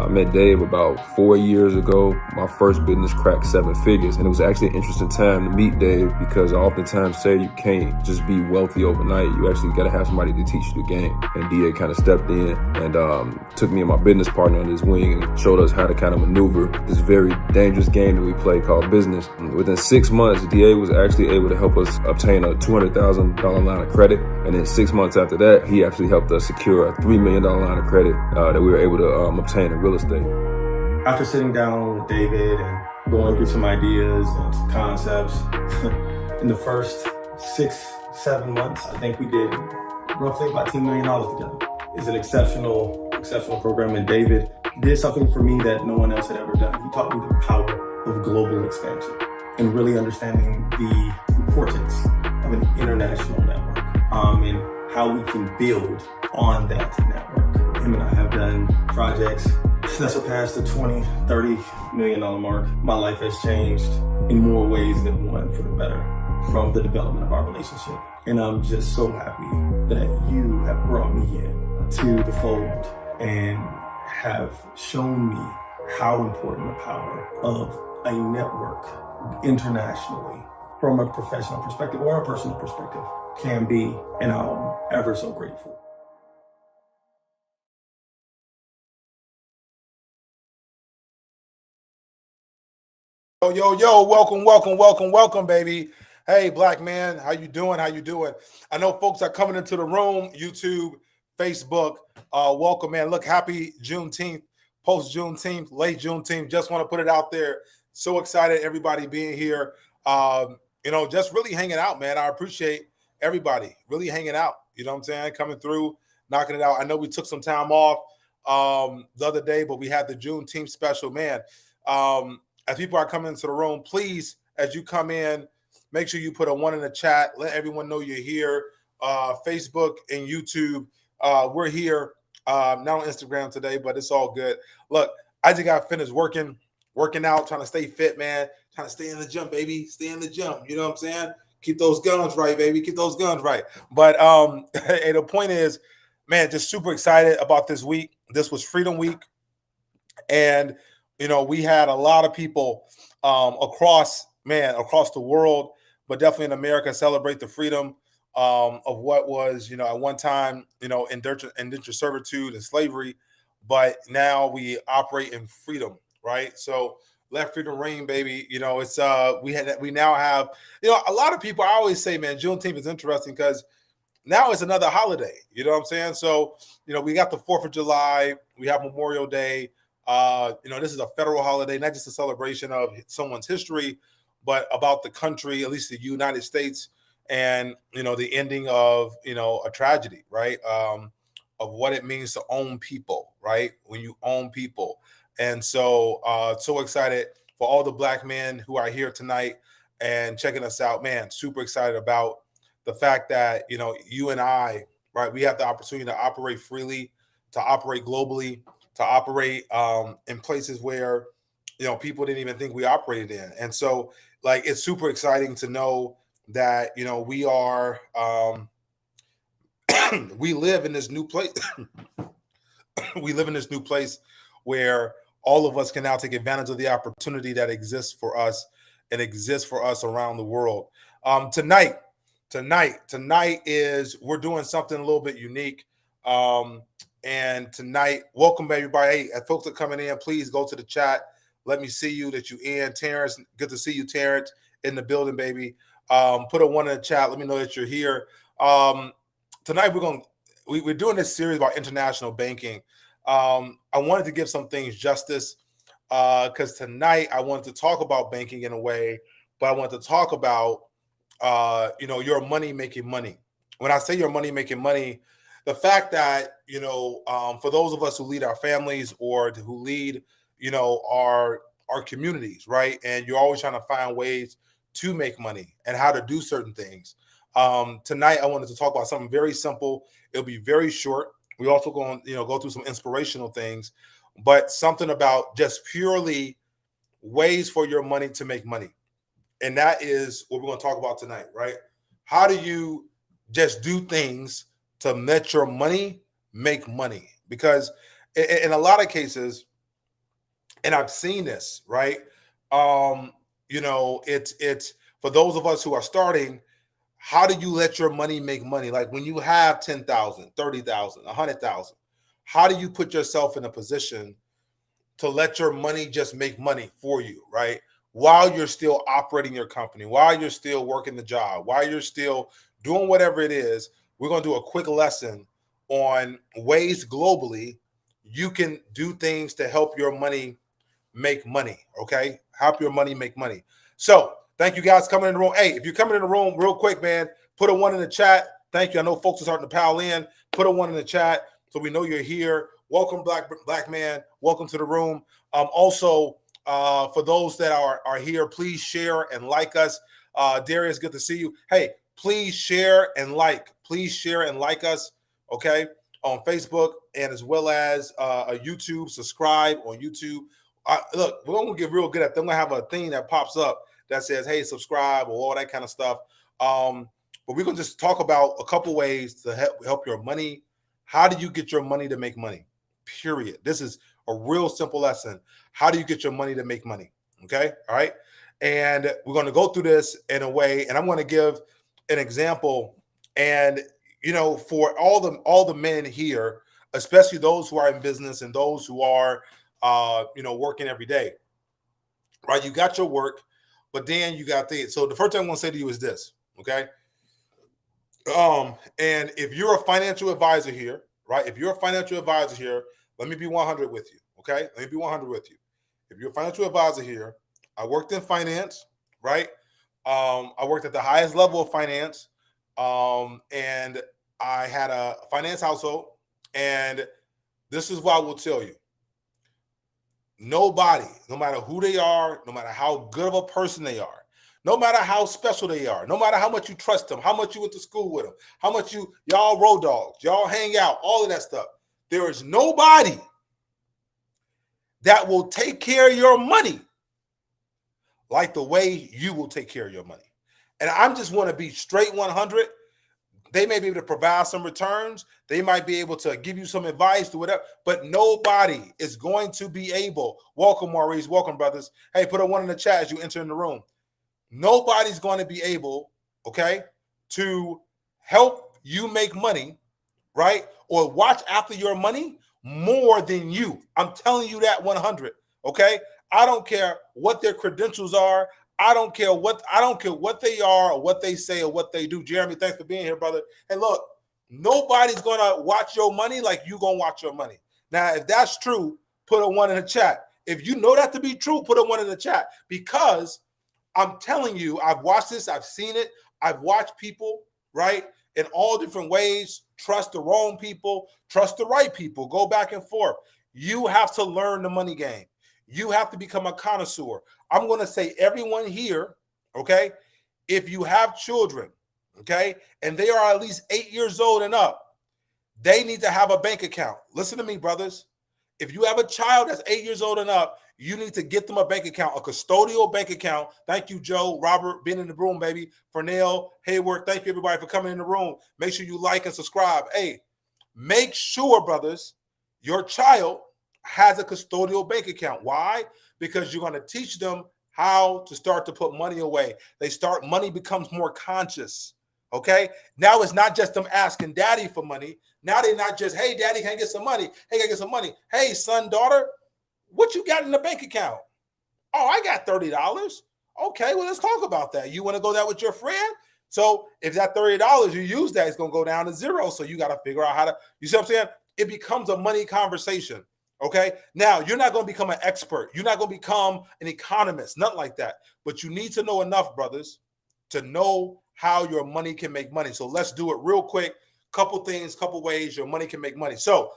I met Dave about 4 years ago. My first business cracked 7 figures, and it was actually an interesting time to meet Dave because I oftentimes say you can't just be wealthy overnight. You actually got to have somebody to teach you the game. And DA kind of stepped in and took me and my business partner under his wing and showed us how to kind of maneuver this very dangerous game that we play called business. And within 6 months, DA was actually able to help us obtain a $200,000 line of credit. And then 6 months after that, he actually helped us secure a $3 million line of credit that we were able to obtain in real estate. After sitting down with David and going through some ideas and some concepts, in the first 6-7 months, I think we did roughly about $10 million together. It's an exceptional program, and David did something for me that no one else had ever done. He taught me the power of global expansion and really understanding the importance of an international network and how we can build on that network. Him and I have done projects that surpassed the $20-30 million mark. My life has changed in more ways than one for the better from the development of our relationship. And I'm just so happy that you have brought me in to the fold and have shown me how important the power of a network internationally from a professional perspective or a personal perspective can be, and I'm ever so grateful. Yo, welcome, baby. Hey, black man, how you doing? I know folks are coming into the room, YouTube, Facebook. Welcome, man. Look, happy Juneteenth, post-Juneteenth, late Juneteenth. Just want to put it out there. So excited, everybody being here. Just really hanging out, man. I appreciate everybody really hanging out. You know what I'm saying? Coming through, knocking it out. I know we took some time off the other day, but we had the Juneteenth special, man. As people are coming into the room, please, as you come in, make sure you put a 1 in the chat. Let everyone know you're here. Facebook and YouTube, we're here Not on Instagram today, but it's all good. Look, I just got finished working out, trying to stay fit, man. Trying to stay in the gym, baby. Stay in the gym. You know what I'm saying? Keep those guns right, baby. Keep those guns right. But hey, the point is, man, just super excited about this week. This was Freedom Week. And, we had a lot of people across the world, but definitely in America, celebrate the freedom of what was, at one time, indentured servitude and slavery. But now we operate in freedom, right? So let freedom reign, baby. It's we now have, a lot of people. I always say, man, Juneteenth is interesting because now it's another holiday. You know what I'm saying? So, we got the 4th of July, we have Memorial Day. This is a federal holiday, not just a celebration of someone's history, but about the country, at least the United States, and the ending of a tragedy, right? Of what it means to own people, right? When you own people. And so so excited for all the Black men who are here tonight and checking us out, man. Super excited about the fact that you and I, right, we have the opportunity to operate freely, to operate globally, to operate in places where people didn't even think we operated in. And so it's super exciting to know that we are we live in this new place. We live in this new place where all of us can now take advantage of the opportunity that exists for us and exists for us around the world. Tonight is we're doing something a little bit unique. And tonight, welcome everybody. Hey, if folks are coming in, please go to the chat. Let me see you that you in. Terrence, good to see you, Terrence, in the building, baby. Put a 1 in the chat. Let me know that you're here. Tonight we're doing this series about international banking. I wanted to give some things justice because tonight I wanted to talk about banking in a way, but I want to talk about your money making money. When I say your money making money, the fact that for those of us who lead our families or who lead our communities, right, and you're always trying to find ways to make money and how to do certain things. Tonight I wanted to talk about something very simple. It'll be very short. We also going go through some inspirational things, but something about just purely ways for your money to make money. And that is what we're going to talk about tonight, right? How do you just do things to let your money make money? Because in a lot of cases, and I've seen this, right? It's for those of us who are starting, how do you let your money make money? Like when you have 10,000, 30,000, 100,000, how do you put yourself in a position to let your money just make money for you, right? While you're still operating your company, while you're still working the job, while you're still doing whatever it is. We're going to do a quick lesson on ways globally you can do things to help your money make money, okay? Help your money make money. So thank you guys coming in the room. Hey, if you're coming in the room real quick, man, put a 1 in the chat. Thank you. I know folks are starting to pile in. Put a 1 in the chat so we know you're here. Welcome, black man. Welcome to the room. Also, for those that are here, please share and like us. Darius, good to see you. Hey, please share and like. Please share and like us, okay, on Facebook and as well as YouTube. Subscribe on YouTube. Look, we're going to get real good at that. I'm going to have a thing that pops up that says, hey, subscribe or all that kind of stuff. But we're going to just talk about a couple ways to help your money. How do you get your money to make money? Period. This is a real simple lesson. How do you get your money to make money? Okay. All right. And we're going to go through this in a way, and I'm going to give an example. And, for all the men here, especially those who are in business and those who are, working every day, right? You got your work, but then you got things. So the first thing I'm going to say to you is this. Okay. And if you're a financial advisor here, right? If you're a financial advisor here, let me be 100 with you. Okay. Let me be 100 with you. If you're a financial advisor here, I worked in finance, right? I worked at the highest level of finance. And I had a finance household. And this is what I will tell you. Nobody, no matter who they are, no matter how good of a person they are, no matter how special they are, no matter how much you trust them, how much you went to school with them, how much y'all road dogs, y'all hang out, all of that stuff. There is nobody that will take care of your money like the way you will take care of your money. And I just want to be straight 100. They may be able to provide some returns. They might be able to give you some advice, do whatever, but nobody is going to be able. Welcome, Maurice. Welcome, brothers. Hey, put a 1 in the chat as you enter in the room. Nobody's going to be able, okay, to help you make money, right? Or watch after your money more than you. I'm telling you that 100, okay? I don't care what their credentials are. I don't care what they are or what they say or what they do. Jeremy, thanks for being here, brother. And look, nobody's gonna watch your money like you gonna watch your money. Now, if that's true, put a 1 in the chat. If you know that to be true, put a 1 in the chat. Because I'm telling you, I've watched this, I've seen it, I've watched people, right, in all different ways. Trust the wrong people, trust the right people, go back and forth. You have to learn the money game. You have to become a connoisseur. I'm going to say everyone here, okay, if you have children, okay, and they are at least 8 years old and up, they need to have a bank account. Listen to me, brothers. If you have a child that's 8 years old and up, you need to get them a bank account, a custodial bank account. Thank you, Joe, Robert, being in the room, baby. Fernell, Hayward, thank you, everybody, for coming in the room. Make sure you like and subscribe. Hey, make sure, brothers, your child has a custodial bank account. Why? Because you're going to teach them how to start to put money away. Money becomes more conscious. Okay. Now it's not just them asking daddy for money. Now they're not just, hey, daddy, can I get some money? Hey, can I get some money? Hey, son, daughter, what you got in the bank account? Oh, I got $30. Okay, well, let's talk about that. You want to go there with your friend? So if that $30 you use that, it's going to go down to zero. So you got to figure out how to, you see what I'm saying? It becomes a money conversation. Okay. Now you're not going to become an expert. You're not going to become an economist, nothing like that. But you need to know enough, brothers, to know how your money can make money. So let's do it real quick. Couple things, couple ways your money can make money. So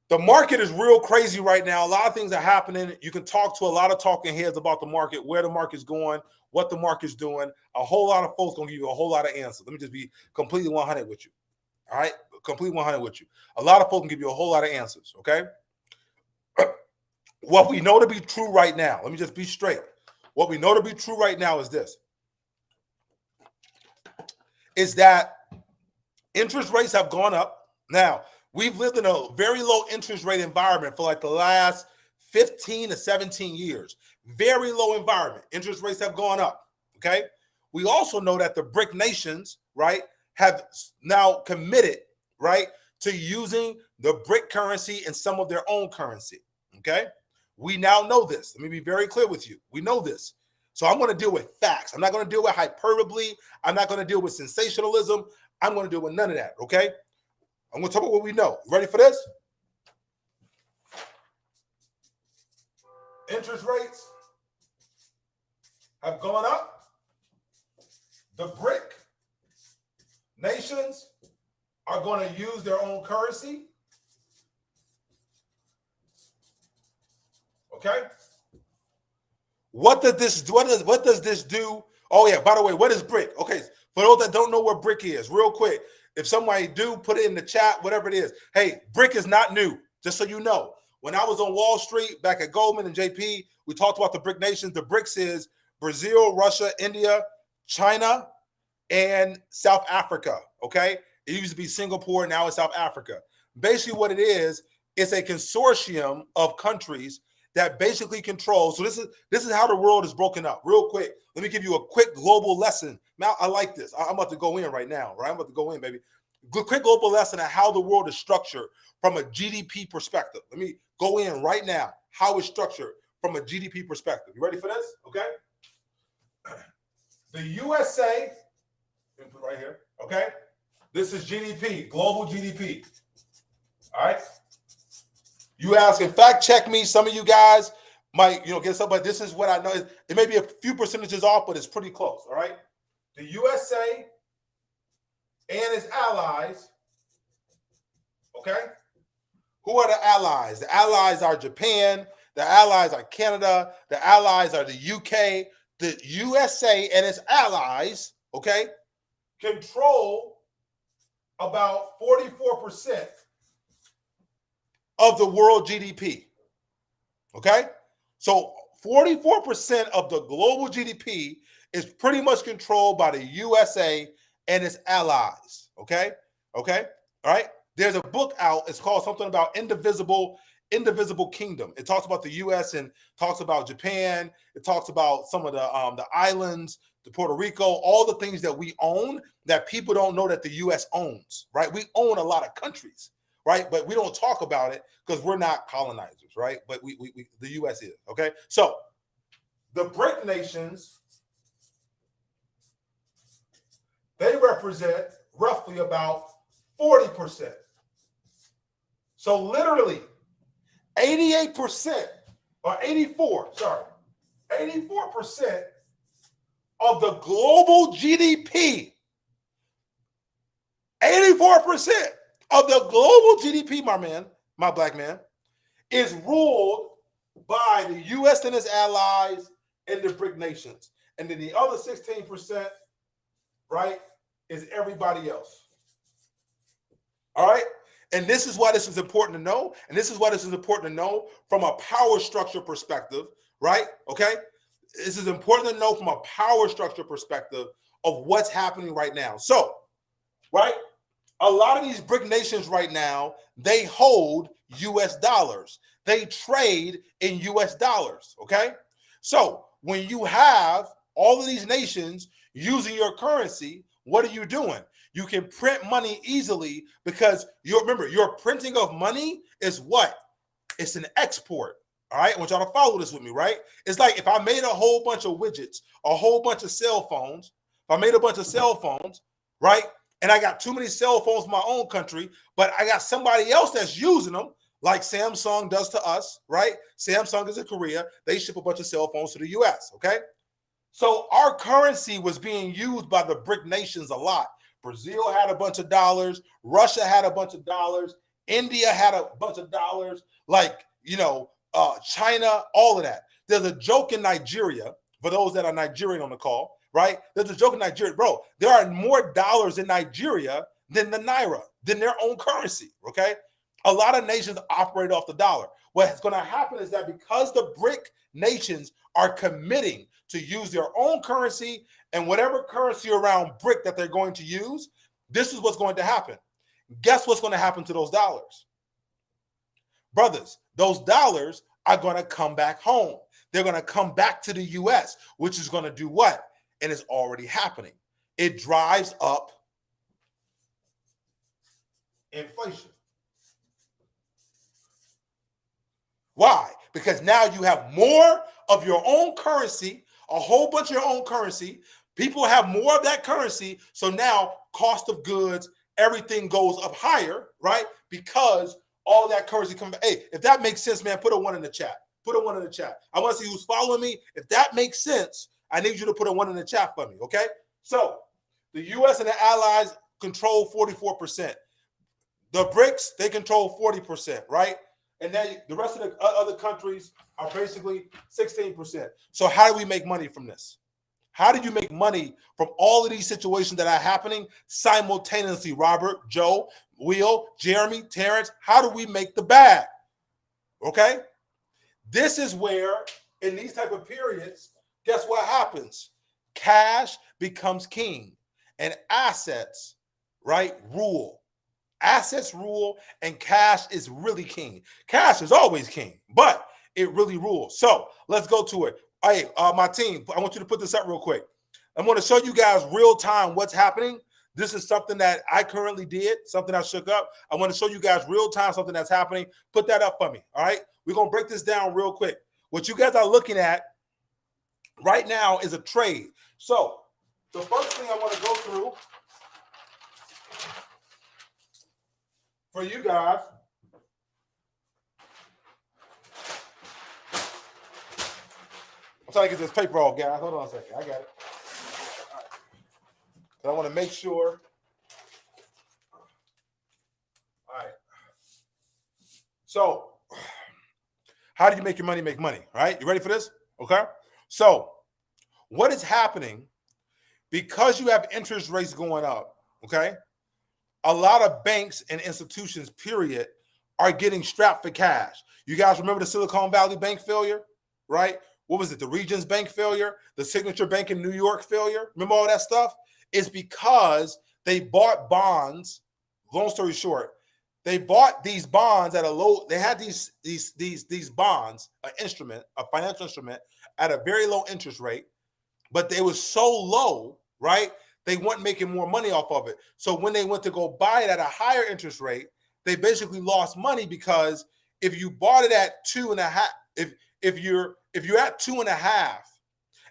the market is real crazy right now. A lot of things are happening. You can talk to a lot of talking heads about the market, where the market's going, what the market's doing. A whole lot of folks going to give you a whole lot of answers. Let me just be completely 100 with you. All right. Completely 100 with you. A lot of folks can give you a whole lot of answers. Okay. What we know to be true right now, let me just be straight. What we know to be true right now is this, is that interest rates have gone up. Now, we've lived in a very low interest rate environment for like the last 15 to 17 years. Very low environment. Interest rates have gone up, okay? We also know that the BRIC nations, right, have now committed, right, to using the BRIC currency and some of their own currency, okay? We now know this. Let me be very clear with you. We know this. So I'm going to deal with facts. I'm not going to deal with hyperbole. I'm not going to deal with sensationalism. I'm going to deal with none of that, okay? I'm going to talk about what we know. You ready for this? Interest rates have gone up. The BRIC nations are going to use their own currency. Okay? What does this do? Oh, yeah, by the way, what is BRIC? Okay, for those that don't know what BRIC is, real quick, if somebody do, put it in the chat, whatever it is. Hey, BRIC is not new, just so you know. When I was on Wall Street back at Goldman and JP, we talked about the BRIC nations. The BRICS is Brazil, Russia, India, China, and South Africa, okay? It used to be Singapore, now it's South Africa. Basically what it is, it's a consortium of countries that basically control. So this is how the world is broken up. Real quick, let me give you a quick global lesson. Now, I like this. I'm about to go in right now, right? I'm about to go in, baby. Quick global lesson on how the world is structured from a GDP perspective. Let me go in right now, how it's structured from a GDP perspective. You ready for this? Okay. The USA, let me put it right here, okay? This is GDP, global GDP. All right. You asking, fact check me. Some of you guys might, get something, but this is what I know. It may be a few percentages off, but it's pretty close. All right. The USA and its allies. Okay. Who are the allies? The allies are Japan. The allies are Canada. The allies are the UK. The USA and its allies, okay, control about 44% of the world GDP. Okay? So 44% of the global GDP is pretty much controlled by the USA and its allies. Okay? Okay? All right? There's a book out. It's called something about Indivisible Kingdom. It talks about the US and talks about Japan. It talks about some of the islands, the Puerto Rico, all the things that we own that people don't know that the US owns, right? We own a lot of countries, right? But we don't talk about it because we're not colonizers, right? But we the US is, okay? So the BRIC nations, they represent roughly about 40%. So literally 88% or 84% of the global GDP, 84% of the global GDP, my black man, is ruled by the US and its allies and the BRIC nations. And then the other 16%, right, is everybody else. All right? And this is why this is important to know. And this is why this is important to know from a power structure perspective, right? Okay? This is important to know from a power structure perspective of what's happening right now. So, right? A lot of these BRIC nations right now, they hold US dollars. They trade in US dollars, okay? So, when you have all of these nations using your currency, what are you doing? You can print money easily because remember, your printing of money is what? It's an export. All right. I want y'all to follow this with me, right? It's like if I made a whole bunch of widgets, a whole bunch of cell phones, if I made a bunch of cell phones, right? And I got too many cell phones in my own country, but I got somebody else that's using them, like Samsung does to us, right? Samsung is in Korea. They ship a bunch of cell phones to the US. Okay. So our currency was being used by the BRIC nations a lot. Brazil had a bunch of dollars. Russia had a bunch of dollars. India had a bunch of dollars. Like, China, all of that. There's a joke in Nigeria, for those that are Nigerian on the call, right? There's a joke in Nigeria. Bro, there are more dollars in Nigeria than the Naira, than their own currency, okay? A lot of nations operate off the dollar. What's going to happen is that because the BRIC nations are committing to use their own currency and whatever currency around BRIC that they're going to use, this is what's going to happen. Guess what's going to happen to those dollars? Brothers, those dollars are going to come back home. They're going to come back to the US, which is going to do what? And it's already happening. It drives up inflation. Why? Because now you have more of your own currency, a whole bunch of your own currency. People have more of that currency. So now cost of goods, everything goes up higher, right? Because all that currency comes back. Hey, if that makes sense, man, put a 1 in the chat. Put a 1 in the chat. I want to see who's following me. If that makes sense, I need you to put a 1 in the chat for me, okay? So the US and the allies control 44%. The BRICS, they control 40%, right? And then the rest of the other countries are basically 16%. So how do we make money from this? How do you make money from all of these situations that are happening simultaneously? Robert, Joe, Will, Jeremy, Terrence, how do we make the bag? Okay? This is where, in these type of periods, guess what happens? Cash becomes king and assets, right, rule. Assets rule and cash is really king. Cash is always king, but it really rules. So let's go to it. Hey, my team, I want you to put this up real quick. I'm going to show you guys real time what's happening. This is something that I currently did, something I shook up. I want to show you guys real time something that's happening. Put that up for me, all right? We're going to break this down real quick. What you guys are looking at right now is a trade. So the first thing I want to go through for you guys, I'm trying to get this paper off, guys. Hold on a second. I got it. All right. I want to make sure. All right. So, how do you make your money make money? All right. You ready for this? Okay. So, what is happening because you have interest rates going up? Okay. A lot of banks and institutions, period, are getting strapped for cash. You guys remember the Silicon Valley Bank failure, right? What was it? The Regions Bank failure, the Signature Bank in New York failure. Remember all that stuff? It's because they bought bonds. Long story short, they bought these bonds at a low. They had these bonds, an instrument, a financial instrument, at a very low interest rate, but they were so low, right? They weren't making more money off of it. So when they went to go buy it at a higher interest rate, they basically lost money, because if you bought it at 2.5, if you're at 2.5,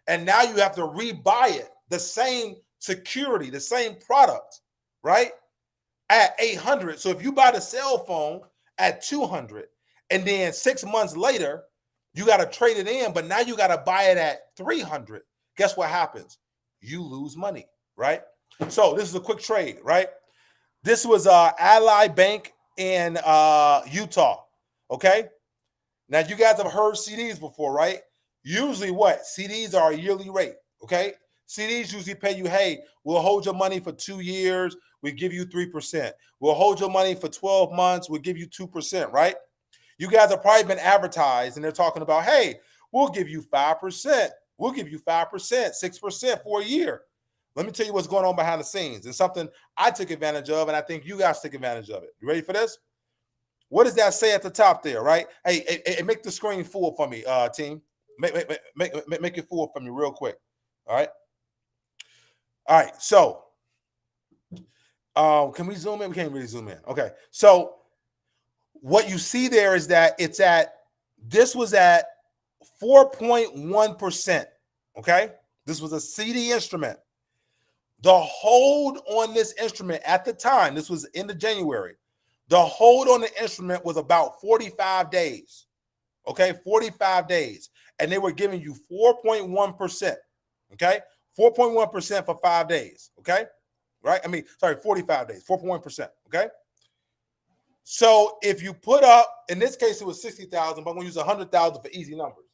and now you have to rebuy it, the same security, the same product, right, at 800. So if you buy the cell phone at 200, and then 6 months later you got to trade it in, but now you got to buy it at 300. Guess what happens? You lose money, right? So this is a quick trade, right? This was Ally Bank in Utah. Okay. Now you guys have heard CDs before, right? Usually what? CDs are a yearly rate. Okay. CDs usually pay you, hey, we'll hold your money for 2 years. We give you 3%. We'll hold your money for 12 months. We'll give you 2%, right? You guys have probably been advertised and they're talking about, hey, we'll give you 5%. We'll give you 5%, 6% for a year. Let me tell you what's going on behind the scenes. It's something I took advantage of, and I think you guys took advantage of it. You ready for this? What does that say at the top there, right? Hey, make the screen full for me, team. Make it full for me real quick. All right. All right. So, can we zoom in? We can't really zoom in. Okay. So, what you see there is that this was at 4.1%. Okay. This was a CD instrument. The hold on this instrument at the time, this was in the January, the hold on the instrument was about 45 days. Okay, 45 days. And they were giving you 4.1%. Okay, 4.1% for 5 days. Okay, right? 45 days, 4.1%. Okay. So if you put up, in this case, it was 60,000, but I'm going to use 100,000 for easy numbers.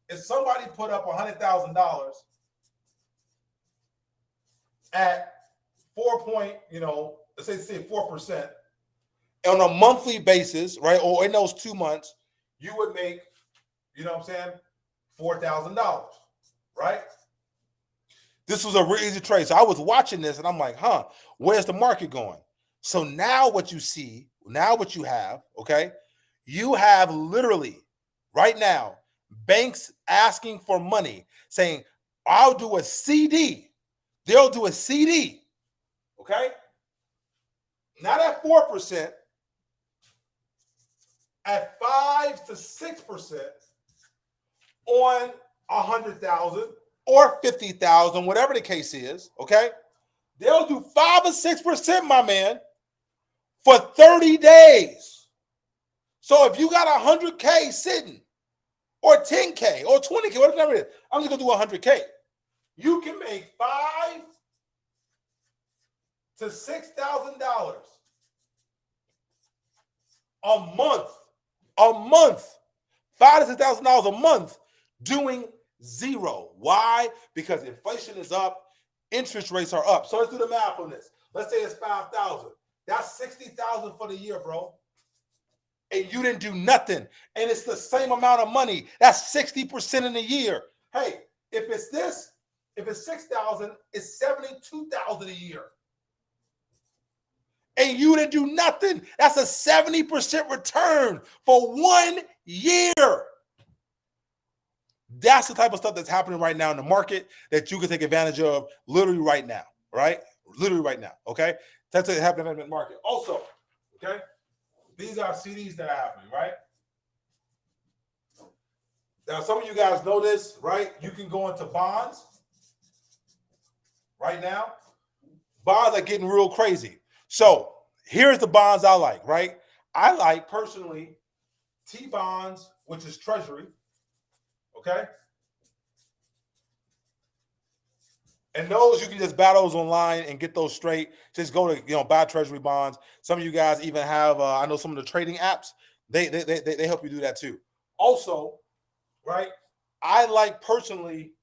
If somebody put up $100,000 at let's say 4% on a monthly basis, right? Or in those 2 months, you would make, $4,000, right? This was a real easy trade. So I was watching this and I'm like, where's the market going? So now what you have, okay, you have literally right now banks asking for money, saying, I'll do a CD. They'll do a CD, okay? Not at 4%, at 5 to 6% on 100,000 or 50,000, whatever the case is, okay? They'll do 5 or 6%, my man, for 30 days. So if you got 100K sitting, or 10K, or 20K, whatever it is, I'm just gonna do 100K. You can make $5,000 to $6,000 a month, $5,000 to $6,000 a month doing zero. Why? Because inflation is up, interest rates are up. So let's do the math on this. Let's say it's 5,000. That's 60,000 for the year, bro. And you didn't do nothing. And it's the same amount of money. That's 60% in a year. Hey, if it's 6,000, it's 72,000 a year. And you didn't do nothing. That's a 70% return for 1 year. That's the type of stuff that's happening right now in the market that you can take advantage of literally right now, right? Literally right now, okay? That's what's happening in the market. Also, okay, these are CDs that are happening, right? Now, some of you guys know this, right? You can go into bonds right now. Bonds are getting real crazy. So here's the bonds I like, right? I like personally T-bonds, which is Treasury, okay? And those you can just buy those online and get those straight. Just go to buy Treasury bonds. Some of you guys even have I know some of the trading apps. They help you do that too. Also, right? I like personally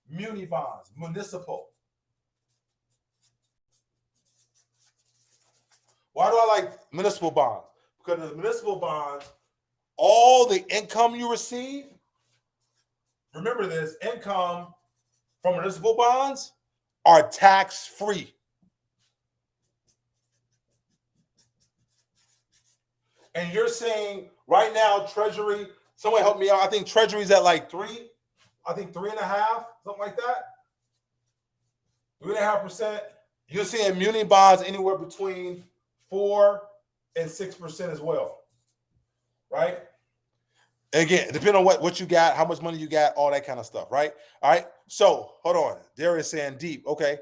muni bonds, municipal. Why do I like municipal bonds? Because the municipal bonds, all the income you receive, remember this, income from municipal bonds are tax-free. And you're saying right now, Treasury, someone help me out. I think Treasury's at like 3.5, something like that. 3.5%. You're seeing muni bonds anywhere between 4 and 6% as well. Right? Again, depending on what you got, how much money you got, all that kind of stuff, right? All right. So hold on. Darius saying deep. Okay.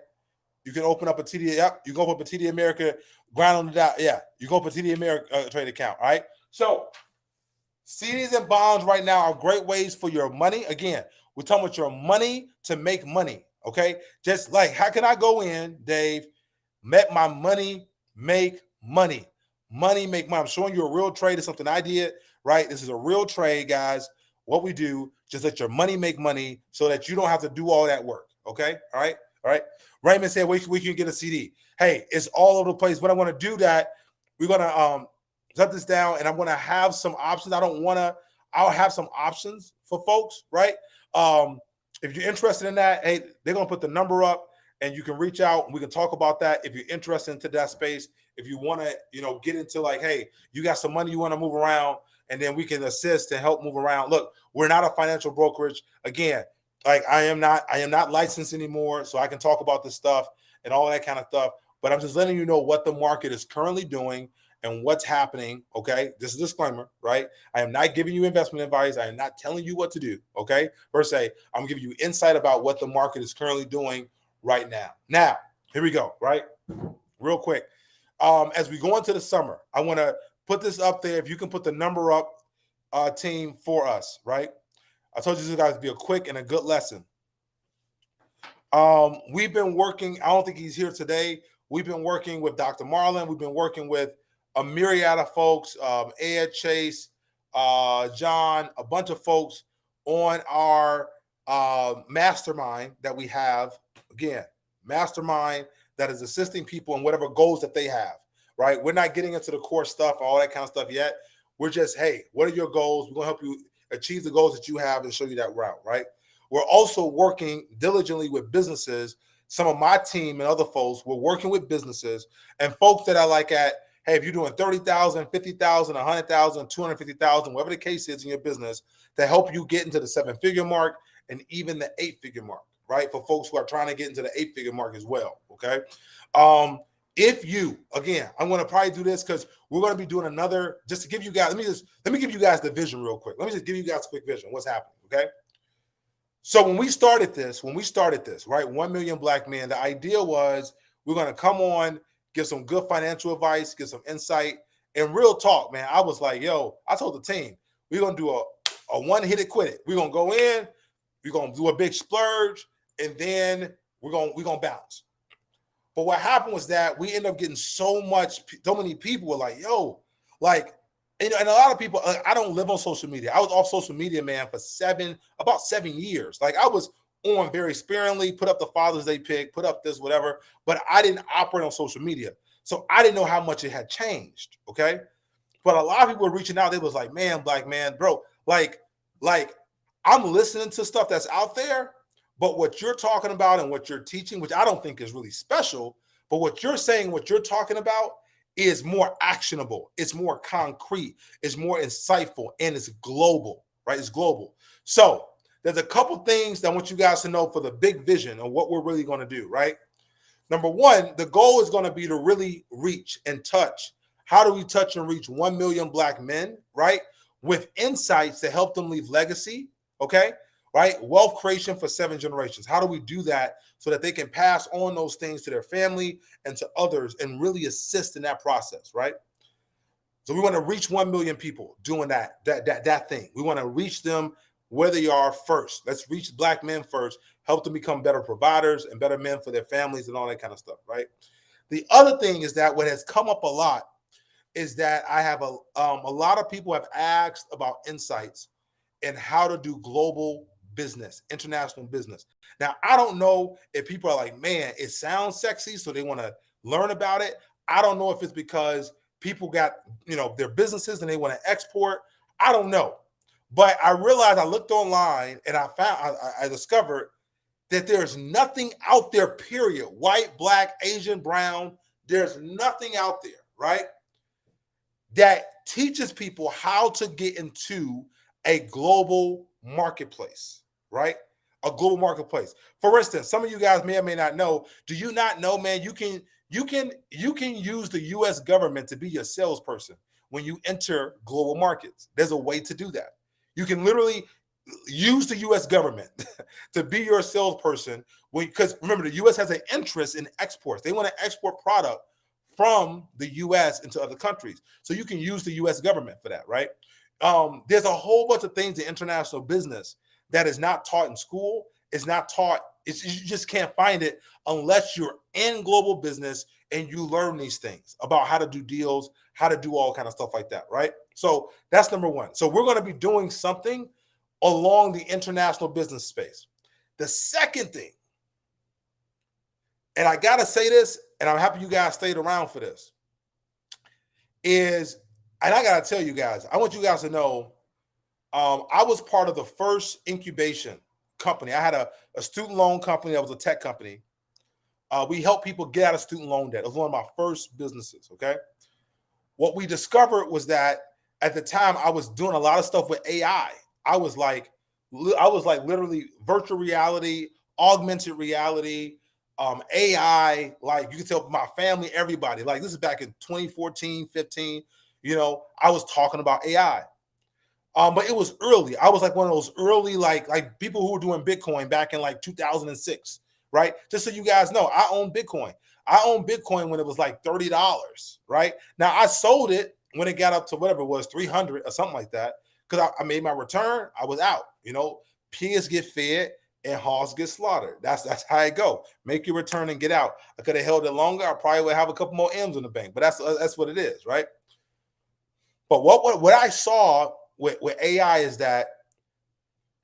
You can open up a TD. Yep. You go open up a TD America, grind on the dot. Yeah. You go open a TD America trade account. All right. So CDs and bonds right now are great ways for your money. Again, we're talking about your money to make money. Okay. Just like, how can I go in, Dave, let my money make money? Money make money. I'm showing you a real trade. It's something I did, right? This is a real trade, guys. What we do, just let your money make money so that you don't have to do all that work. Okay. All right. All right. Raymond said we can get a CD. Hey, it's all over the place. But I want to do that. We're going to shut this down, and I'm going to have some options. I'll have some options for folks, right? If you're interested in that, hey, they're going to put the number up, and you can reach out and we can talk about that. If you're interested into that space, if you want to, get into like, hey, you got some money you want to move around, and then we can assist and help move around. Look, we're not a financial brokerage. Again, like I am not licensed anymore, so I can talk about this stuff and all that kind of stuff. But I'm just letting you know what the market is currently doing and what's happening. Okay, this is a disclaimer, right? I am not giving you investment advice. I am not telling you what to do. Okay, per se, I'm giving you insight about what the market is currently doing right now. Now, here we go. Right, real quick. As we go into the summer, I want to put this up there. If you can put the number up, team, for us, right? I told you this guys to be a quick and a good lesson. We've been working. I don't think he's here today. We've been working with Dr. Marlin. We've been working with a myriad of folks, Ed, Chase, John, a bunch of folks on our mastermind that we have. Again, mastermind that is assisting people in whatever goals that they have, right? We're not getting into the core stuff, all that kind of stuff yet. We're just, hey, what are your goals? We're going to help you achieve the goals that you have and show you that route, right? We're also working diligently with businesses. Some of my team and other folks, we're working with businesses and folks that are like hey, if you're doing 30,000, 50,000, 100,000, 250,000, whatever the case is in your business, to help you get into the 7-figure mark and even the 8-figure mark, right? For folks who are trying to get into the 8-figure mark as well, okay? If you, again, I'm going to probably do this because we're going to be doing another, just to give you guys, let me give you guys the vision real quick. Let me just give you guys a quick vision. What's happening, okay? So when we started this, right, 1 million black men, the idea was we're going to come on, give some good financial advice, give some insight, and real talk, man. I was like, yo, I told the team, we're going to do a one-hit it, quit it. We're going to go in, we're going to do a big splurge, and then we're going to bounce. But what happened was that we ended up getting so many people were like, yo, like, and a lot of people, I don't live on social media. I was off social media, man, for about 7 years. Like I was on very sparingly, put up the Father's Day pic, put up this, whatever, but I didn't operate on social media. So I didn't know how much it had changed, okay? But a lot of people were reaching out. They was like, man, black man, bro, like I'm listening to stuff that's out there, but what you're talking about and what you're teaching, which I don't think is really special, but what you're saying, what you're talking about is more actionable. It's more concrete. It's more insightful, and it's global, right? It's global. So there's a couple things that I want you guys to know for the big vision of what we're really going to do, right? Number one, the goal is going to be to really reach and touch. How do we touch and reach 1 million black men, right? With insights to help them leave legacy, okay? Right? Wealth creation for 7 generations. How do we do that so that they can pass on those things to their family and to others and really assist in that process, right? So we want to reach 1 million people doing that thing. We want to reach them where they are first. Let's reach black men first, help them become better providers and better men for their families and all that kind of stuff, right? The other thing is that what has come up a lot is that I have a lot of people have asked about insights and how to do global business, international business. Now, I don't know if people are like, man, it sounds sexy, so they want to learn about it. I don't know if it's because people got, their businesses and they want to export. I don't know. But I realized, I looked online and I discovered that there's nothing out there, period. White, black, Asian, brown, there's nothing out there, right, that teaches people how to get into a global marketplace, right? A global marketplace. For instance, some of you guys may or may not know, do you not know, man, you can use the US government to be your salesperson when you enter global markets. There's a way to do that. You can literally use the US government to be your salesperson, because remember, the US has an interest in exports. They want to export product from the US into other countries. So you can use the US government for that, right? There's a whole bunch of things in international business that is not taught in school. It's not taught. You just can't find it unless you're in global business and you learn these things about how to do deals, how to do all kind of stuff like that, right? So that's number one. So we're going to be doing something along the international business space. The second thing, and I got to say this, and I'm happy you guys stayed around for this, is, and I got to tell you guys, I want you guys to know, I was part of the first incubation company. I had a student loan company that was a tech company. We helped people get out of student loan debt. It was one of my first businesses, okay? What we discovered was that at the time I was doing a lot of stuff with AI. I was like literally virtual reality, augmented reality, AI, like you can tell my family, everybody, like this is back in 2014, 15, I was talking about AI. But it was early. I was like one of those early, like people who were doing Bitcoin back in like 2006, right? Just so you guys know, I own Bitcoin. I owned Bitcoin when it was like $30, right? Now I sold it when it got up to whatever it was, 300 or something like that, because I made my return. I was out. Pigs get fed and hogs get slaughtered. That's how it go. Make your return and get out. I could have held it longer. I probably would have a couple more M's in the bank, but that's what it is, right? But what I saw with AI is that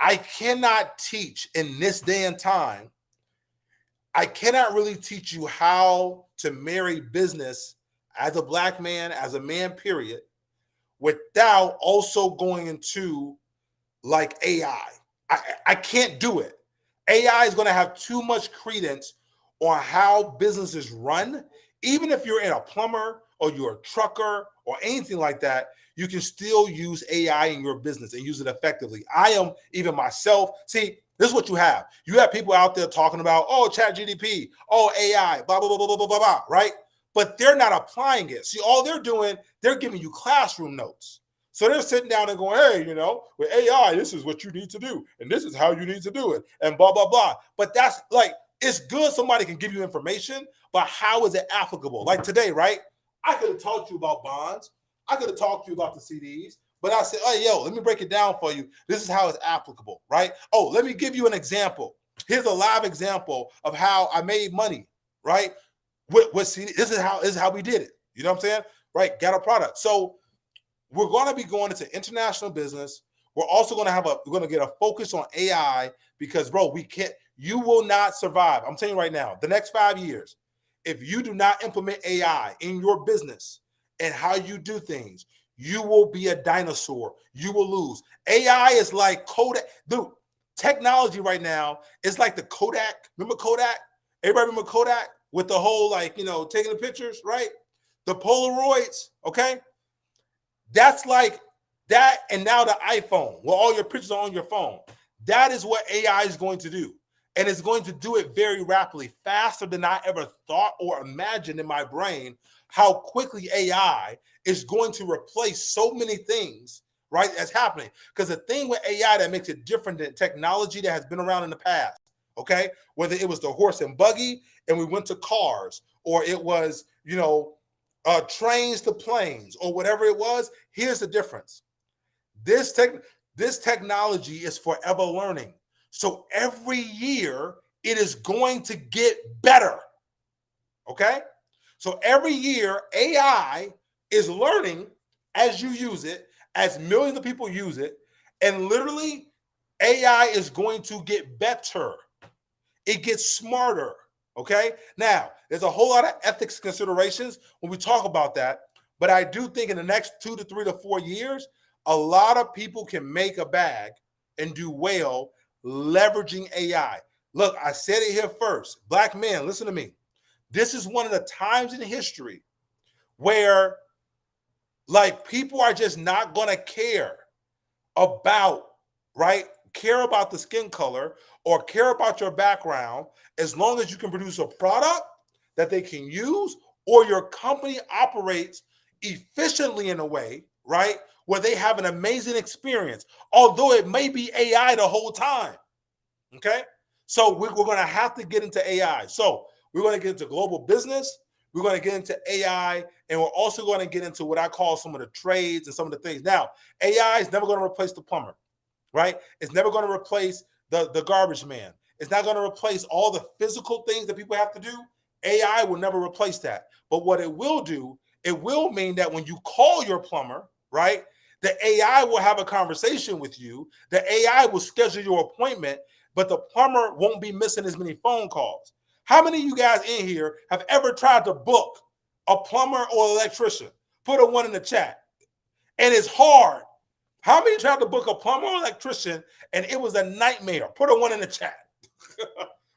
I cannot teach in this day and time. I cannot really teach you how to marry business as a Black man, as a man, period, without also going into like AI. I can't do it. AI is going to have too much credence on how businesses run. Even if you're in a plumber or you're a trucker or anything like that, you can still use AI in your business and use it effectively. I am even myself. See, this is what you have. You have people out there talking about, oh, ChatGPT, oh, AI, blah, blah, blah, blah, blah, blah, blah, right? But they're not applying it. See, all they're doing, they're giving you classroom notes. So they're sitting down and going, hey, with AI, this is what you need to do. And this is how you need to do it. And blah, blah, blah. But that's like, it's good somebody can give you information, but how is it applicable? Like today, right? I could have talked to you about bonds. I could have talked to you about the CDs. But I said, hey, let me break it down for you. This is how it's applicable, right? Oh, let me give you an example. Here's a live example of how I made money, right? With CD. This is how we did it. You know what I'm saying? Right? Got a product. So we're going to be going into international business. We're also going to get a focus on AI because, bro, you will not survive. I'm telling you right now, the next 5 years, if you do not implement AI in your business and how you do things, you will be a dinosaur. You will lose. AI is like Kodak. Dude, technology right now is like the Kodak. Remember Kodak? Everybody remember Kodak with the whole taking the pictures, right? The Polaroids, okay? That's like that, and now the iPhone, where all your pictures are on your phone. That is what AI is going to do. And it's going to do it very rapidly, faster than I ever thought or imagined in my brain, how quickly AI is going to replace so many things, right, that's happening. Because the thing with AI that makes it different than technology that has been around in the past, okay, whether it was the horse and buggy and we went to cars, or it was, trains to planes, or whatever it was, here's the difference. This technology is forever learning. So every year it is going to get better. Okay? So every year AI is learning as you use it, as millions of people use it, and literally AI is going to get better. It gets smarter. Okay? Now, there's a whole lot of ethics considerations when we talk about that, But I do think in the next 2 to 3 to 4 years, a lot of people can make a bag and do well leveraging AI. Look, I said it here first. Black men, listen to me. This is one of the times in history where like people are just not going to care about, right? Care about the skin color or care about your background as long as you can produce a product that they can use or your company operates efficiently in a way, right? Where they have an amazing experience, although it may be AI the whole time. Okay. So we're going to have to get into AI. So we're going to get into global business. We're going to get into AI, and we're also going to get into what I call some of the trades and some of the things. Now, AI is never going to replace the plumber, right? It's never going to replace the garbage man. It's not going to replace all the physical things that people have to do. AI will never replace that. But what it will do, it will mean that when you call your plumber, right, the AI will have a conversation with you. The AI will schedule your appointment, but the plumber won't be missing as many phone calls. How many of you guys in here have ever tried to book a plumber or electrician? Put a 1 in the chat. And it's hard. How many tried to book a plumber or electrician and it was a nightmare? Put a 1 in the chat.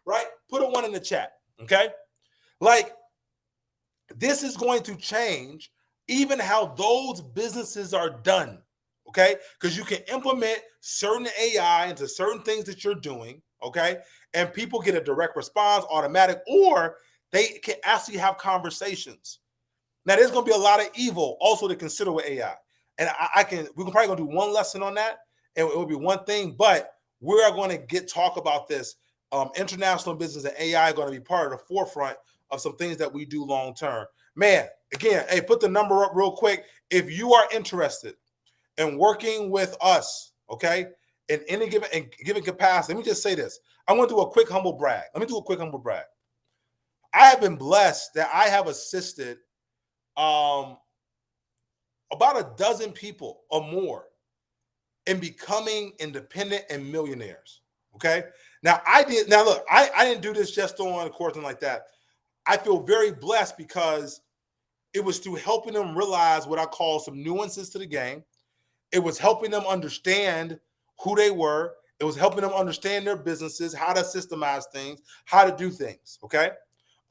Right? Put a 1 in the chat. Okay? Like, this is going to change even how those businesses are done. Okay? Because you can implement certain AI into certain things that you're doing. Okay? And people get a direct response, automatic, or they can actually have conversations. Now, there's going to be a lot of evil also to consider with AI. And we're probably going to do one lesson on that, and it will be one thing, but we are going to talk about this. International business and AI are going to be part of the forefront of some things that we do long term. Man, again, hey, put the number up real quick. If you are interested in working with us, okay, in any given capacity, let me just say this. I want to do a quick humble brag. I have been blessed that I have assisted about a dozen people or more in becoming independent and millionaires. Okay. Now look, I didn't do this just on a course and like that. I feel very blessed because it was through helping them realize what I call some nuances to the game. It was helping them understand who they were. It was helping them understand their businesses, how to systemize things, how to do things. Okay.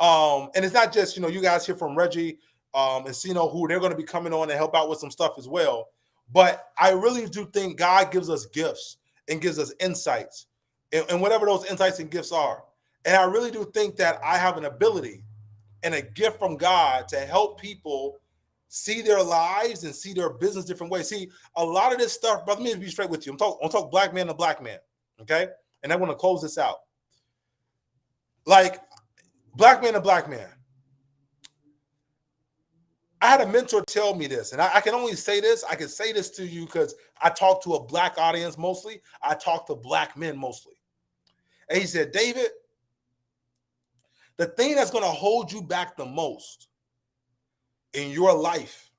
And it's not just, you guys hear from Reggie and Sino, who they're going to be coming on and help out with some stuff as well. But I really do think God gives us gifts and gives us insights and whatever those insights and gifts are. And I really do think that I have an ability and a gift from God to help people see their lives and see their business different ways. See, a lot of this stuff, brother, let me be straight with you. I'm talking black man to black man, okay? And I want to close this out. Like, black man to black man. I had a mentor tell me this, and I can only say this. I can say this to you because I talk to a black audience mostly. I talk to black men mostly. And he said, David, the thing that's going to hold you back the most in your life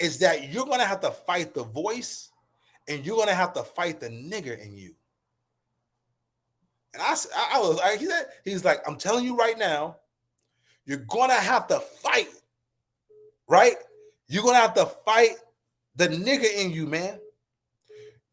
is that you're going to have to fight the voice and you're going to have to fight the nigger in you. And I was like, he's like, I'm telling you right now, you're going to have to fight, right? You're going to have to fight the nigger in you, man.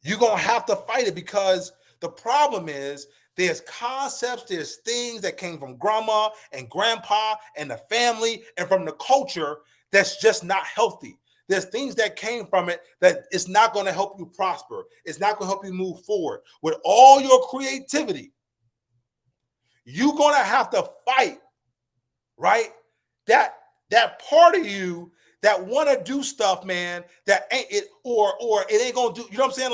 You're going to have to fight it because the problem is there's concepts, there's things that came from grandma and grandpa and the family and from the culture that's just not healthy. There's things that came from it that it's not going to help you prosper. It's not going to help you move forward. With all your creativity, you're going to have to fight, right? That part of you that want to do stuff, man, that ain't it, or it ain't going to do, you know what I'm saying?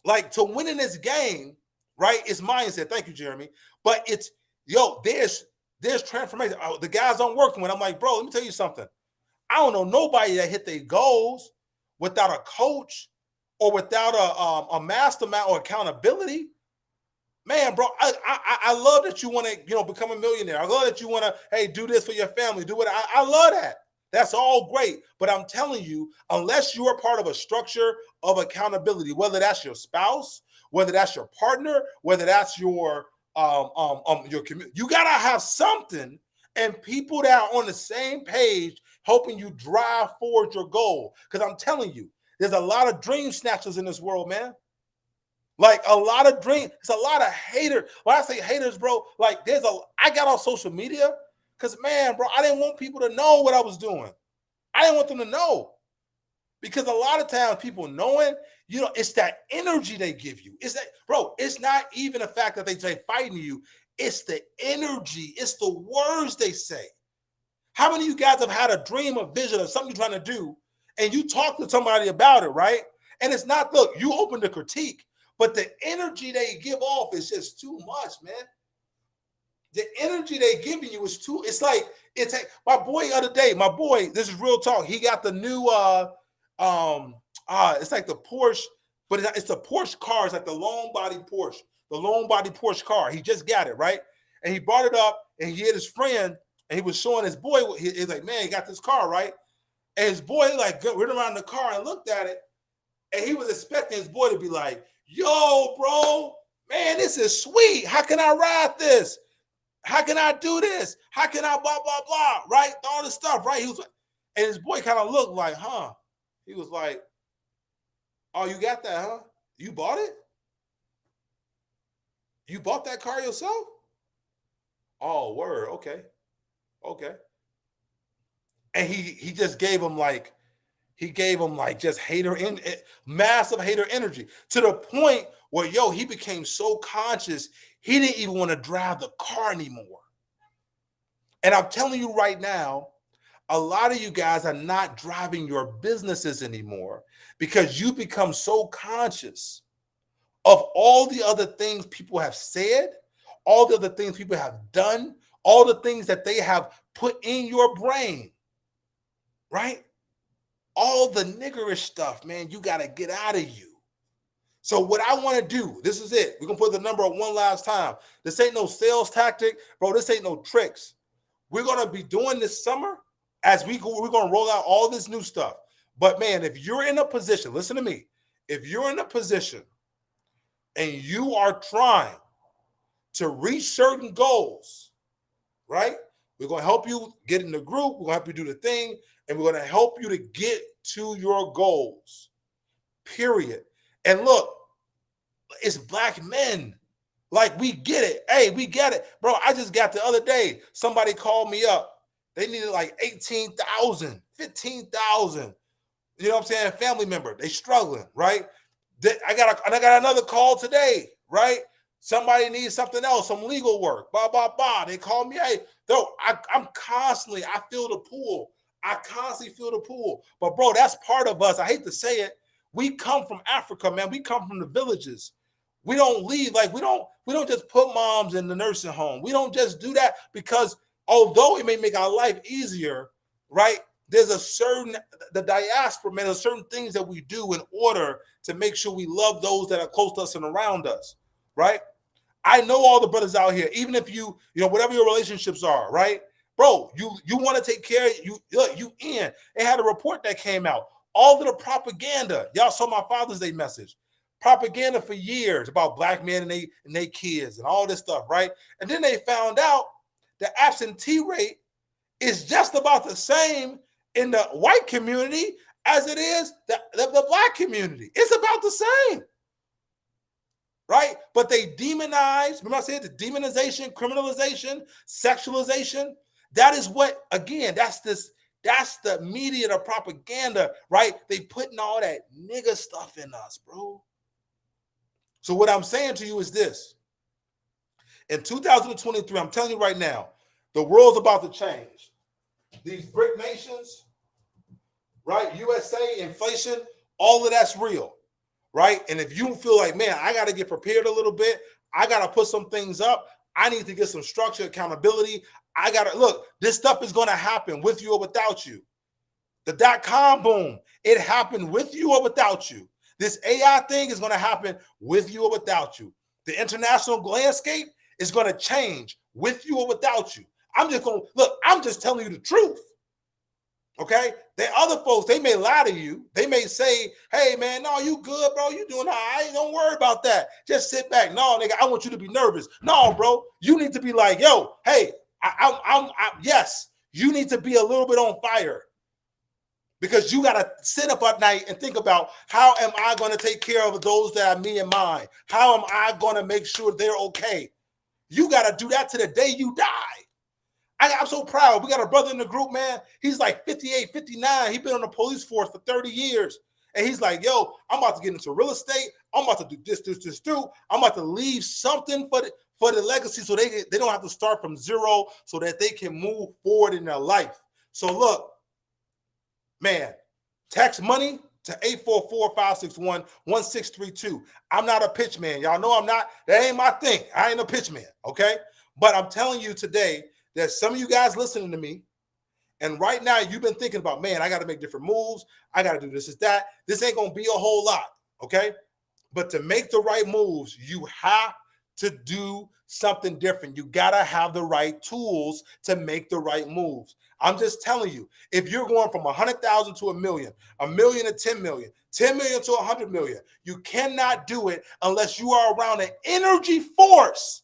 Like to win in this game, right? It's mindset. Thank you, Jeremy. But it's, there's transformation. The guys I'm working with, I'm like, bro, let me tell you something. I don't know nobody that hit their goals without a coach or without a mastermind or accountability. Man, bro, I love that you want to, become a millionaire. I love that you want to, hey, do this for your family. Do what I love that. That's all great. But I'm telling you, unless you are part of a structure of accountability, whether that's your spouse, whether that's your partner, whether that's your community, you gotta have something and people that are on the same page helping you drive forward your goal. Because I'm telling you, there's a lot of dream snatchers in this world, man. Like a lot of dreams. It's a lot of haters. When I say haters, bro, like I got on social media because, man, bro, I didn't want people to know what I was doing. I didn't want them to know. Because a lot of times people knowing, it's that energy they give you. It's that, bro, it's not even the fact that they fighting you. It's the energy. It's the words they say. How many of you guys have had a dream or vision of something you're trying to do and you talk to somebody about it, right? And it's not, look, you open the critique, but the energy they give off is just too much, man. The energy they giving you is too, it's like my boy the other day, this is real talk. He got the new, it's like the Porsche, but it's the Porsche car. It's like the long body Porsche car. He just got it, right? And he brought it up and he had his friend and he was showing his boy, he's like, man, he got this car, right? And his boy like went around the car and looked at it. And he was expecting his boy to be like, yo, bro, man, this is sweet. How can I ride this? How can I do this? How can I blah, blah, blah, right? All this stuff, right? He was like, and his boy kind of looked like, huh? He was like, oh, you got that, huh? You bought it? You bought that car yourself? Oh, word, okay. Okay. And he just gave him like, just massive hater energy to the point where, he became so conscious, he didn't even want to drive the car anymore. And I'm telling you right now, a lot of you guys are not driving your businesses anymore because you become so conscious of all the other things people have said, all the other things people have done, all the things that they have put in your brain, right? All the niggerish stuff, man, you got to get out of you. So what I want to do, this is it. We're going to put the number up one last time. This ain't no sales tactic, bro. This ain't no tricks. We're going to be doing this summer as we're going to roll out all this new stuff. But man, if you're in a position, listen to me. If you're in a position and you are trying to reach certain goals, right? We're going to help you get in the group. We're going to help you do the thing. And we're going to help you to get to your goals, period. And look, it's black men. Like, we get it. Hey, we get it. Bro, I just got the other day, somebody called me up. They needed like 18,000, 15,000. You know what I'm saying? Family member. They struggling, right? I got another call today, right? Somebody needs something else, some legal work, blah, blah, blah. They call me, hey, I'm constantly, I feel the pull. I constantly feel the pull. But bro, that's part of us. I hate to say it. We come from Africa, man. We come from the villages. We don't leave. Like, we don't just put moms in the nursing home. We don't just do that because although it may make our life easier, right? There's the diaspora, man, there's certain things that we do in order to make sure we love those that are close to us and around us, right? I know all the brothers out here, even if you whatever your relationships are, right? Bro, you want to take care of you. Look, you in. They had a report that came out. All of the propaganda. Y'all saw my Father's Day message. Propaganda for years about black men and they kids and all this stuff, right? And then they found out the absentee rate is just about the same in the white community as it is the black community. It's about the same. Right? But they demonize, remember I said the demonization, criminalization, sexualization. That is what, again, that's the media, the propaganda, right? They putting all that nigga stuff in us, bro. So what I'm saying to you is this. In 2023, I'm telling you right now, the world's about to change. These BRIC nations, right? USA, inflation, all of that's real. Right? And if you feel like, man, I got to get prepared a little bit, I got to put some things up, I need to get some structure, accountability. I got to look, this stuff is going to happen with you or without you. The .com boom, it happened with you or without you. This AI thing is going to happen with you or without you. The international landscape is going to change with you or without you. I'm just telling you the truth. Okay, the other folks, they may lie to you. They may say, hey, man, no, you good, bro. You doing all right. Don't worry about that. Just sit back. No, nigga, I want you to be nervous. No, bro, you need to be like, yo, hey, yes, you need to be a little bit on fire. Because you got to sit up at night and think about, how am I going to take care of those that are me and mine? How am I going to make sure they're okay? You got to do that to the day you die. I'm so proud. We got a brother in the group, man. He's like 58, 59. He's been on the police force for 30 years. And he's like, yo, I'm about to get into real estate. I'm about to do this. I'm about to leave something for the legacy so they don't have to start from zero, so that they can move forward in their life. So look, man, text money to 844-561-1632. I'm not a pitch man. Y'all know I'm not. That ain't my thing. I ain't a pitch man, okay? But I'm telling you today that some of you guys listening to me, and right now you've been thinking about, man, I got to make different moves. I got to do this, that. This ain't going to be a whole lot, okay? But to make the right moves, you have to do something different. You got to have the right tools to make the right moves. I'm just telling you, if you're going from 100,000 to a million to 10 million, 10 million to 100 million, you cannot do it unless you are around an energy force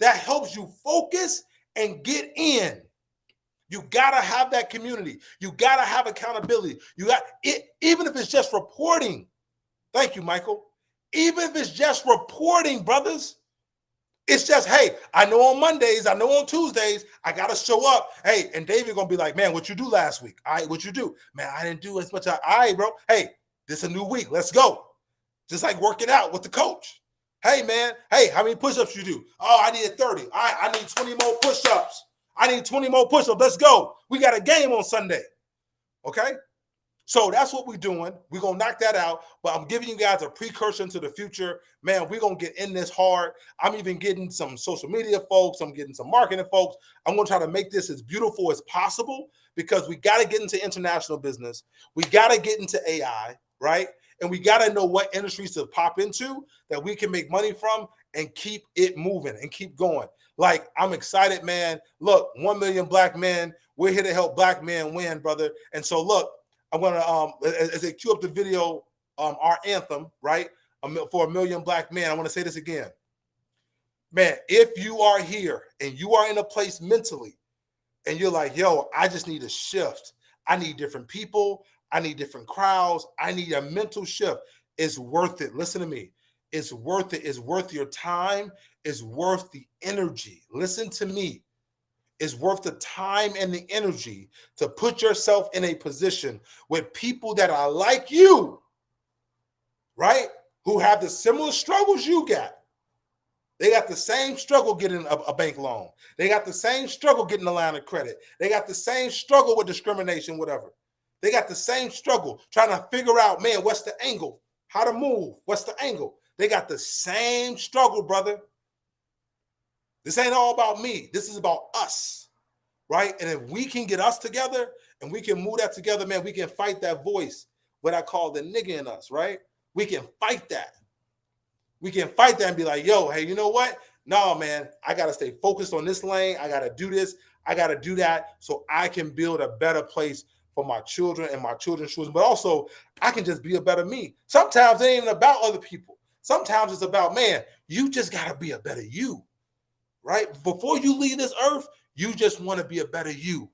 that helps you focus and get in. You got to have that community. You got to have accountability. You got it, even if it's just reporting. Thank you, Michael. Even if it's just reporting, brothers. It's just, hey, I know on Mondays, I know on Tuesdays, I got to show up. Hey, and David going to be like, man, what you do last week? All right, what you do? Man, I didn't do as much. All right, bro. Hey, this is a new week. Let's go. Just like working out with the coach. Hey, man. Hey, how many push-ups you do? Oh, I needed 30. All right, I need 20 more push-ups. I need 20 more push-ups. Let's go. We got a game on Sunday. Okay? So that's what we're doing. We're going to knock that out. But I'm giving you guys a precursor into the future. Man, we're going to get in this hard. I'm even getting some social media folks. I'm getting some marketing folks. I'm going to try to make this as beautiful as possible, because we got to get into international business. We got to get into AI, right? And we got to know what industries to pop into that we can make money from and keep it moving and keep going. Like, I'm excited, man. Look, 1 million black men. We're here to help black men win, brother. And so, look, I'm going to, as they cue up the video, our anthem, right, for 1 million black men. I want to say this again. Man, if you are here and you are in a place mentally and you're like, yo, I just need a shift. I need different people. I need different crowds. I need a mental shift. It's worth it. Listen to me. It's worth it. It's worth your time. It's worth the energy. Listen to me. It's worth the time and the energy to put yourself in a position with people that are like you, right? Who have the similar struggles you got. They got the same struggle getting a bank loan. They got the same struggle getting a line of credit. They got the same struggle with discrimination, whatever. They got the same struggle trying to figure out, man, what's the angle? How to move? What's the angle? They got the same struggle, brother. This ain't all about me. This is about us, right? And if we can get us together and we can move that together, man, we can fight that voice, what I call the nigga in us, right? We can fight that. We can fight that and be like, yo, hey, you know what? No, man, I got to stay focused on this lane. I got to do this. I got to do that so I can build a better place for my children and my children's children. But also, I can just be a better me. Sometimes it ain't even about other people. Sometimes it's about, man, you just got to be a better you. Right? Before you leave this earth, you just want to be a better you.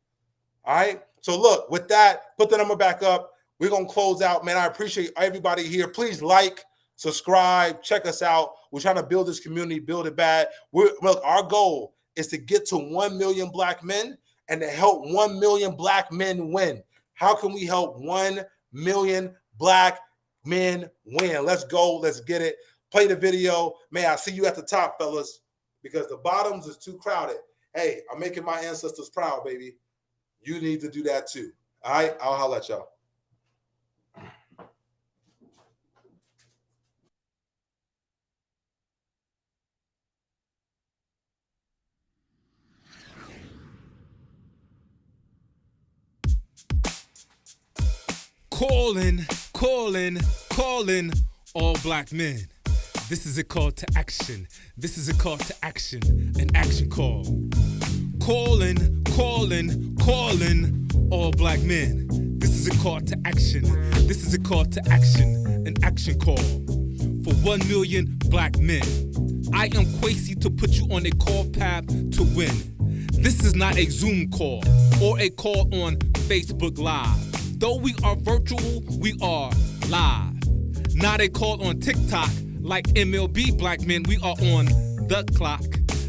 All right? So look, with that, put the number back up. We're going to close out. Man, I appreciate everybody here. Please like, subscribe, check us out. We're trying to build this community, build it bad. Look, our goal is to get to 1 million black men and to help 1 million black men win. How can we help 1 million black men win? Let's go. Let's get it. Play the video. Man, I see you at the top, fellas. Because the bottoms is too crowded. Hey, I'm making my ancestors proud, baby. You need to do that too. All right? I'll holler at y'all. Calling all black men. This is a call to action. This is a call to action. An action call. Calling all black men. This is a call to action. This is a call to action. An action call for 1 million black men. I am Kwesi to put you on a call path to win. This is not a Zoom call or a call on Facebook Live. Though we are virtual, we are live. Now they call on TikTok like MLB black men, we are on the clock.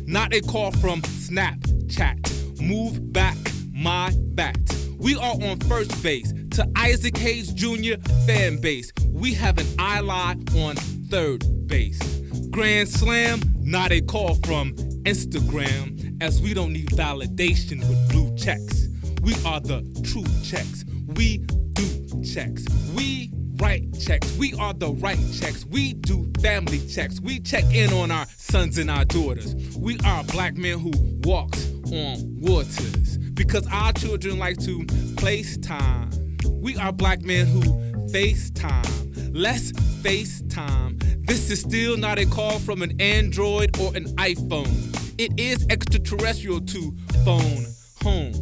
Now they call from Snapchat, move back my bat. We are on first base to Isaac Hayes Jr. fan base. We have an eye on third base. Grand Slam, now they call from Instagram, as we don't need validation with blue checks. We are the true checks. We do checks. We write checks. We are the right checks. We do family checks. We check in on our sons and our daughters. We are black men who walks on waters because our children like to FaceTime. We are black men who FaceTime. Let's FaceTime. This is still not a call from an Android or an iPhone. It is extraterrestrial to phone home.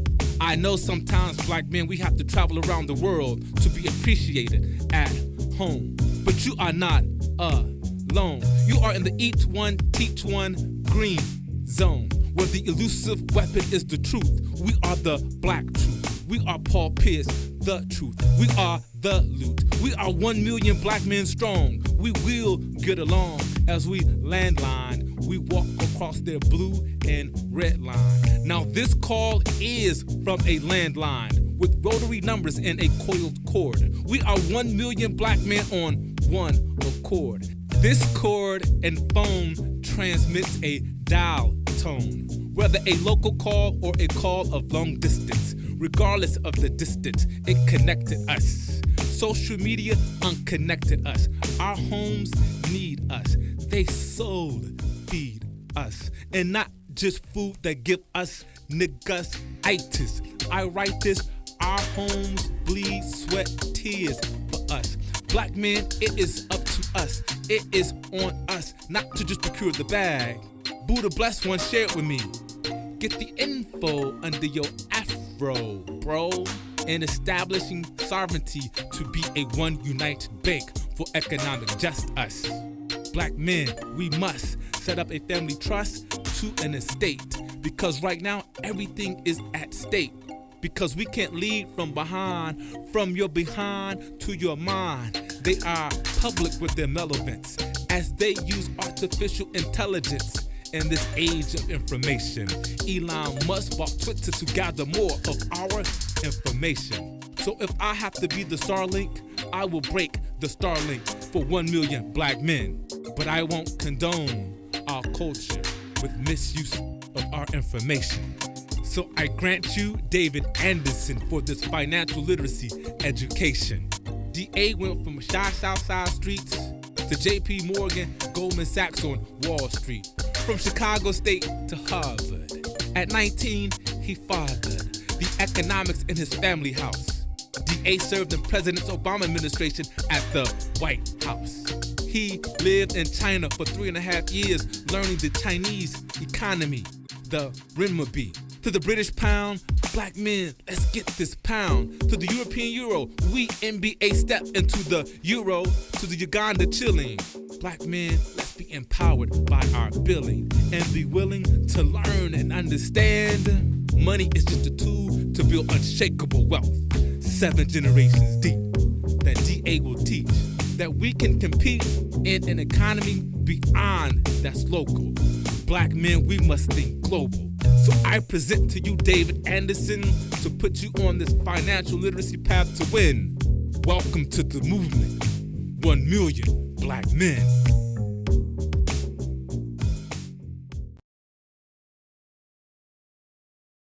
I know sometimes black men, we have to travel around the world to be appreciated at home. But you are not alone. You are in the each one, teach one green zone, where the elusive weapon is the truth. We are the black truth. We are Paul Pierce, the truth. We are the loot. We are 1 million black men strong. We will get along as we landline. We walk across their blue and red line. Now this call is from a landline with rotary numbers and a coiled cord. We are 1 million black men on one accord. This cord and phone transmits a dial tone, whether a local call or a call of long distance. Regardless of the distance, it connected us. Social media unconnected us. Our homes need us. They soul feed us. And not just food that give us niggas-itis. I write this, our homes bleed, sweat, tears for us. Black men, it is up to us. It is on us, not to just procure the bag. Buddha bless one, share it with me. Get the info under your afro, bro. And establishing sovereignty to be a one united bank for economic just us. Black men, we must set up a family trust to an estate, because right now everything is at stake. Because we can't lead from behind, from your behind to your mind. They are public with their malevolence as they use artificial intelligence in this age of information. Elon Musk bought Twitter to gather more of our information. So if I have to be the Starlink, I will break the Starlink for 1 million black men. But I won't condone our culture with misuse of our information. So I grant you David Anderson for this financial literacy education. DA went from shy Southside streets to JP Morgan, Goldman Sachs on Wall Street. From Chicago State to Harvard. At 19, he fathered the economics in his family house. DA served in President Obama administration at the White House. He lived in China for 3.5 years, learning the Chinese economy, the renminbi. To the British pound, black men, let's get this pound. To the European euro, we NBA step into the euro. To the Uganda chilling, black men, let's be empowered by our billing and be willing to learn and understand. Money is just a tool to build unshakable wealth. 7 generations deep that DA will teach that we can compete in an economy beyond that's local. Black men, we must think global. So I present to you David Anderson to put you on this financial literacy path to win. Welcome to the movement. 1 million black men.